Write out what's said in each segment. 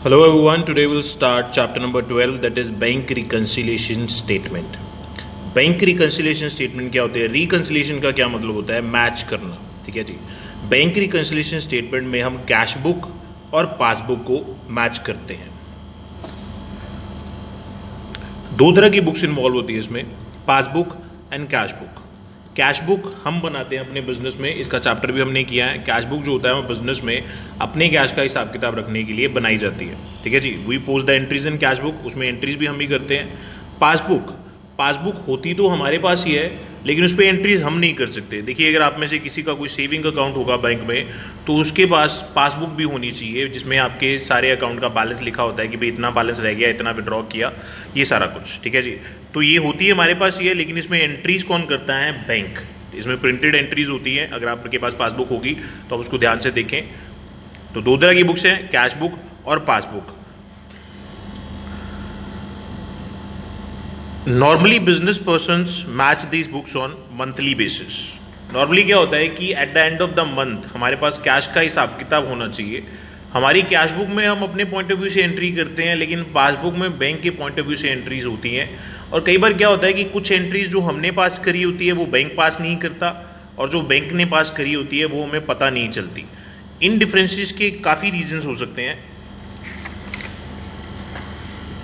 Hello everyone, today we'll start chapter number 12 that is bank reconciliation statement. Bank reconciliation statement क्या होते हैं? Reconciliation का क्या मतलब होता है? मैच करना, ठीक है जी। बैंक रिकन्सिलेशन स्टेटमेंट में हम कैश बुक और पासबुक को मैच करते हैं। दो तरह की बुक्स इन्वॉल्व होती है इसमें, passbook and cash book. Cash book हम बनाते हैं अपने बिजनेस में, इसका चैप्टर भी हमने किया है। कैश बुक जो होता है वो बिजनेस में अपने कैश का हिसाब किताब रखने के लिए बनाई जाती है, ठीक है जी। We post the entries in cash book, उसमें एंट्रीज भी हम ही करते हैं। पासबुक होती तो हमारे पास ही है, लेकिन उस पर एंट्रीज हम नहीं कर सकते। देखिए, अगर आप में से किसी का कोई सेविंग अकाउंट होगा बैंक में, तो उसके पास पासबुक भी होनी चाहिए जिसमें आपके सारे अकाउंट का बैलेंस लिखा होता है कि भाई इतना बैलेंस रह गया, इतना विड्रॉ किया, ये सारा कुछ, ठीक है जी। तो ये होती है हमारे पास ये, लेकिन इसमें एंट्रीज कौन करता है? बैंक। इसमें प्रिंटेड एंट्रीज होती हैं। अगर आपके पास पासबुक होगी तो आप उसको ध्यान से देखें। तो दो तरह की बुक्स हैं, कैश बुक और passbook. Normally business persons match these books on monthly basis. Normally क्या होता है कि at the end of the month हमारे पास कैश का हिसाब किताब होना चाहिए। हमारी कैश बुक में हम अपने पॉइंट ऑफ व्यू से एंट्री करते हैं, लेकिन पासबुक में बैंक के पॉइंट ऑफ व्यू से एंट्रीज होती हैं। और कई बार क्या होता है कि कुछ एंट्रीज जो हमने पास करी होती है वो बैंक पास नहीं करता, और जो बैंक ने पास करी होती है वो हमें पता नहीं चलती। इन डिफरेंसेस के काफ़ी रीजंस हो सकते हैं,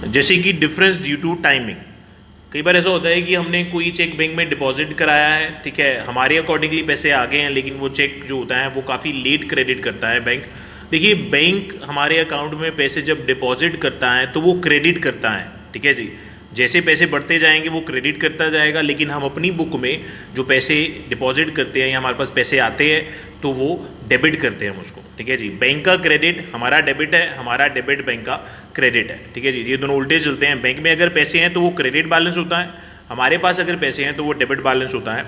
जैसे कि डिफरेंस ड्यू टू टाइमिंग। कई बार ऐसा होता है कि हमने कोई चेक बैंक में डिपॉजिट कराया है, ठीक है, हमारे अकॉर्डिंगली पैसे आ गए हैं, लेकिन वो चेक जो होता है वो काफ़ी लेट क्रेडिट करता है बैंक। देखिए, बैंक हमारे अकाउंट में पैसे जब डिपॉजिट करता है तो वो क्रेडिट करता है, ठीक है जी। जैसे पैसे बढ़ते जाएंगे वो क्रेडिट करता जाएगा, लेकिन हम अपनी बुक में जो पैसे डिपॉजिट करते हैं या हमारे पास पैसे आते हैं तो वो डेबिट करते हैं हम उसको, ठीक है जी। बैंक का क्रेडिट हमारा डेबिट है, हमारा डेबिट बैंक का क्रेडिट है, ठीक है जी। ये दोनों उल्टे चलते हैं। बैंक में अगर पैसे हैं तो वो क्रेडिट बैलेंस होता है, हमारे पास अगर पैसे हैं तो वो डेबिट बैलेंस होता है।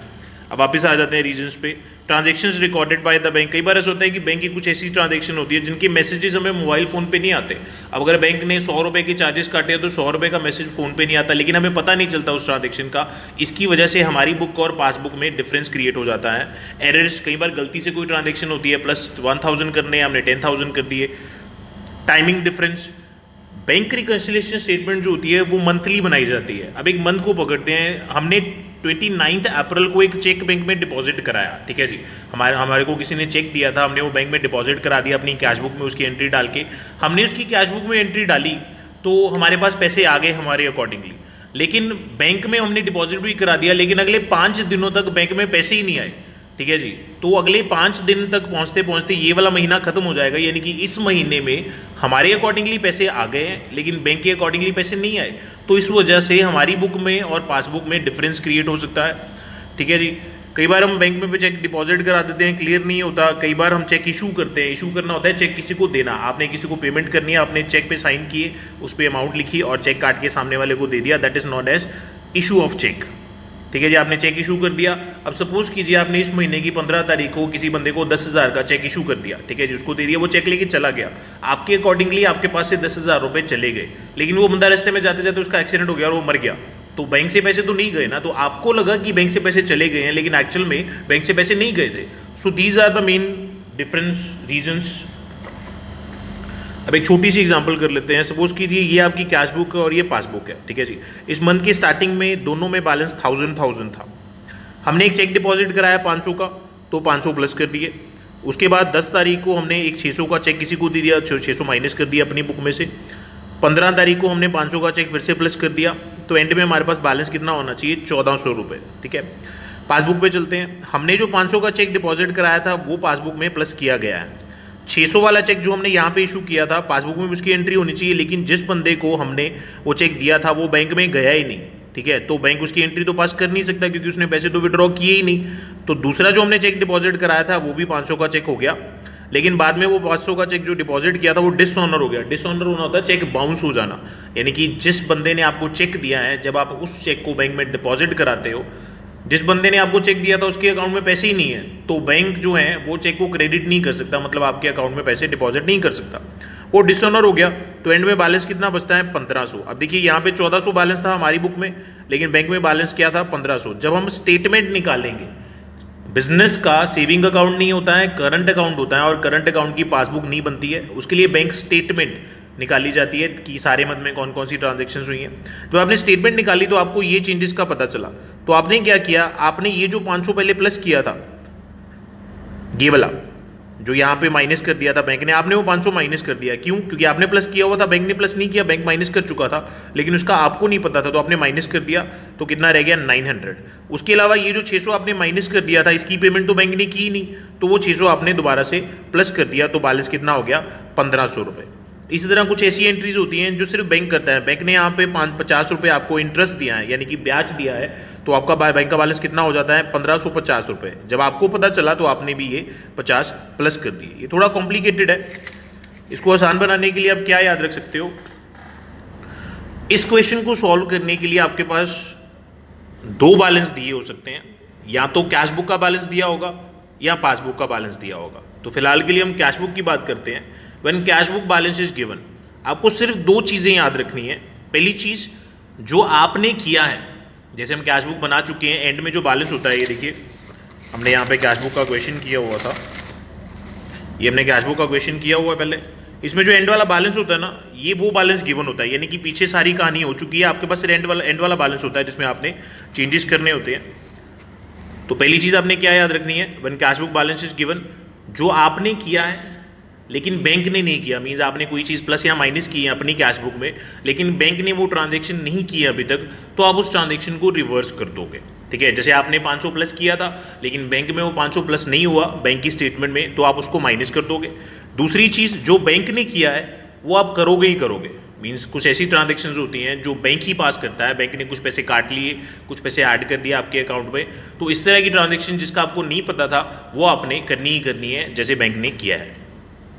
अब वापस आ जाते हैं रीजंस पे। Transactions recorded by the bank. कई बार ऐसा होता है कि बैंक की कुछ ऐसी ट्रांजैक्शन होती है जिनके मैसेजेस हमें मोबाइल फ़ोन पे नहीं आते। अब अगर बैंक ने 100 रुपये के चार्जेस काटे तो 100 रुपये का मैसेज फ़ोन पे नहीं आता, लेकिन हमें पता नहीं चलता उस ट्रांजैक्शन का। इसकी वजह से हमारी बुक और पासबुक में डिफरेंस क्रिएट हो जाता है। एरर्स, कई बार गलती से कोई ट्रांजैक्शन होती है, प्लस 1000 करने हमने 10,000 कर दिए। Timing difference. Bank reconciliation statement जो होती है वो मंथली बनाई जाती है। अब एक मंथ को पकड़ते हैं, हमने 29 अप्रैल को एक चेक बैंक में डिपॉजिट कराया, ठीक है जी। हमारे को किसी ने चेक दिया था, हमने वो बैंक में डिपॉजिट करा दिया अपनी कैश बुक में उसकी एंट्री डाल के। हमने उसकी कैश बुक में एंट्री डाली तो हमारे पास पैसे आ गए हमारे अकॉर्डिंगली, लेकिन बैंक में हमने डिपॉजिट भी करा दिया, लेकिन अगले 5 दिनों तक बैंक में पैसे ही नहीं आए, ठीक है जी। तो अगले 5 दिन तक पहुंचते पहुंचते ये वाला महीना खत्म हो जाएगा, यानी कि इस महीने में हमारे अकॉर्डिंगली पैसे आ गए हैं लेकिन बैंक के अकॉर्डिंगली पैसे नहीं आए। तो इस वजह से हमारी बुक में और पासबुक में डिफरेंस क्रिएट हो सकता है, ठीक है जी। कई बार हम बैंक में चेक डिपॉजिट करा देते हैं, क्लियर नहीं होता। कई बार हम चेक इशू करते हैं। इशू करना होता है चेक किसी को देना। आपने किसी को पेमेंट करनी है, आपने चेक पे साइन किए, उस पर अमाउंट लिखी और चेक काट के सामने वाले को दे दिया, that is known as issue of cheque, ठीक है जी। आपने चेक इशू कर दिया। अब सपोज कीजिए आपने इस महीने की 15 तारीख को किसी बंदे को 10,000 का चेक इशू कर दिया, ठीक है जी, उसको दे दिया, वो चेक लेके चला गया। आपके अकॉर्डिंगली आपके पास से 10,000 रुपये चले गए, लेकिन वो बंदा रास्ते में जाते जाते उसका एक्सीडेंट हो गया और वो मर गया। तो बैंक से पैसे तो नहीं गए ना, तो आपको लगा कि बैंक से पैसे चले गए हैं, लेकिन एक्चुअल में बैंक से पैसे नहीं गए थे। So these are the main difference reasons. अब एक छोटी सी एग्जांपल कर लेते हैं। सपोज कीजिए ये आपकी कैश बुक है और ये पासबुक है, ठीक है जी। इस मंथ के स्टार्टिंग में दोनों में बैलेंस 1000 था। हमने एक चेक डिपॉजिट कराया 500 का, तो 500 प्लस कर दिए। उसके बाद 10 तारीख को हमने एक 600 का चेक किसी को दे दिया, 600 माइनस कर दिया अपनी बुक में से। 15 तारीख को हमने 500 का चेक फिर से प्लस कर दिया, तो एंड में हमारे पास बैलेंस कितना होना चाहिए? 1400 रुपये, ठीक है। पासबुक पे चलते हैं। हमने जो 500 का चेक डिपॉजिट कराया था वो पासबुक में प्लस किया गया है। 600 वाला चेक जो हमने यहाँ पे इशू किया था, पासबुक में उसकी एंट्री होनी चाहिए, लेकिन जिस बंदे को हमने वो चेक दिया था वो बैंक में गया ही नहीं, ठीक है। तो बैंक उसकी एंट्री तो पास कर नहीं सकता क्योंकि उसने पैसे तो विड्रॉ किए ही नहीं। तो दूसरा जो हमने चेक डिपॉजिट कराया था वो भी 500 का चेक हो गया, लेकिन बाद में वो 500 का चेक जो डिपॉजिट किया था वो डिसऑनर हो गया। डिसऑनर होना होता है चेक बाउंस हो जाना, यानी कि जिस बंदे ने आपको चेक दिया है, जब आप उस चेक को बैंक में डिपॉजिट कराते हो, जिस बंदे ने आपको चेक दिया था उसके अकाउंट में पैसे ही नहीं है, तो बैंक जो है वो चेक को क्रेडिट नहीं कर सकता, मतलब आपके अकाउंट में पैसे डिपॉजिट नहीं कर सकता। वो डिसऑनर हो गया, तो एंड में बैलेंस कितना बचता है? 1500। अब देखिए यहाँ पे 1400 बैलेंस था हमारी बुक में, लेकिन बैंक में बैलेंस क्या था? 1500। जब हम स्टेटमेंट निकालेंगे, बिजनेस का सेविंग अकाउंट नहीं होता है, करंट अकाउंट होता है, और करंट अकाउंट की पासबुक नहीं बनती है, उसके लिए बैंक स्टेटमेंट निकाली जाती है कि सारे मंथ में कौन कौन सी ट्रांजेक्शन्स हुई हैं। तो आपने स्टेटमेंट निकाली तो आपको ये चेंजेस का पता चला, तो आपने क्या किया, आपने ये जो 500 पहले प्लस किया था, ये वाला जो यहाँ पे माइनस कर दिया था बैंक ने, आपने वो 500 माइनस कर दिया। क्यों? क्योंकि आपने प्लस किया हुआ था, बैंक ने प्लस नहीं किया, बैंक माइनस कर चुका था, लेकिन उसका आपको नहीं पता था, तो आपने माइनस कर दिया, तो कितना रह गया 900। उसके अलावा ये जो 600 आपने माइनस कर दिया था, इसकी पेमेंट तो बैंक ने की ही नहीं, तो वो 600 आपने दोबारा से प्लस कर दिया, तो बैलेंस कितना हो गया 1500 रुपये। इसी तरह कुछ ऐसी एंट्रीज होती हैं जो सिर्फ बैंक करता है। बैंक ने यहाँ पे 50 रुपये आपको इंटरेस्ट दिया है, यानी कि ब्याज दिया है, तो आपका बैंक का बैलेंस कितना हो जाता है 1550 रुपये। जब आपको पता चला तो आपने भी ये 50 प्लस कर दिए। ये थोड़ा कॉम्प्लिकेटेड है, इसको आसान बनाने के लिए आप क्या याद रख सकते हो, इस क्वेश्चन को सॉल्व करने के लिए आपके पास दो बैलेंस दिए हो सकते हैं, या तो कैश बुक का बैलेंस दिया होगा या पासबुक का बैलेंस दिया होगा। तो फिलहाल के लिए हम कैश बुक की बात करते हैं। When cash book balance is given, आपको सिर्फ दो चीजें याद रखनी है। पहली चीज, जो आपने किया है, जैसे हम कैश बुक बना चुके हैं, एंड में जो बैलेंस होता है, ये देखिए हमने यहाँ पे कैश बुक का क्वेश्चन किया हुआ था, ये हमने कैश बुक का क्वेश्चन किया हुआ है पहले। इसमें जो एंड वाला बैलेंस होता है ना, ये वो बैलेंस गिवन होता है, यानी कि पीछे सारी कहानी हो चुकी है, आपके पास सिर्फ एंड वाला बैलेंस होता है जिसमें आपने चेंजेस करने होते हैं। तो पहली चीज आपने क्या याद रखनी है, when cash book balance is given, जो आपने किया है लेकिन बैंक ने नहीं किया, मीन्स आपने कोई चीज़ प्लस या माइनस की है अपनी कैश बुक में, लेकिन बैंक ने वो ट्रांजैक्शन नहीं की है अभी तक, तो आप उस ट्रांजैक्शन को रिवर्स कर दोगे। ठीक है, जैसे आपने 500 प्लस किया था, लेकिन बैंक में वो 500 प्लस नहीं हुआ बैंक की स्टेटमेंट में, तो आप उसको माइनस कर दोगे। दूसरी चीज़, जो बैंक ने किया है वो आप करोगे ही करोगे, मीन्स कुछ ऐसी ट्रांजेक्शन्स होती हैं जो बैंक ही पास करता है, बैंक ने कुछ पैसे काट लिए, कुछ पैसे ऐड कर दिया आपके अकाउंट में, तो इस तरह की ट्रांजेक्शन जिसका आपको नहीं पता था वो आपने करनी ही करनी है, जैसे बैंक ने किया है।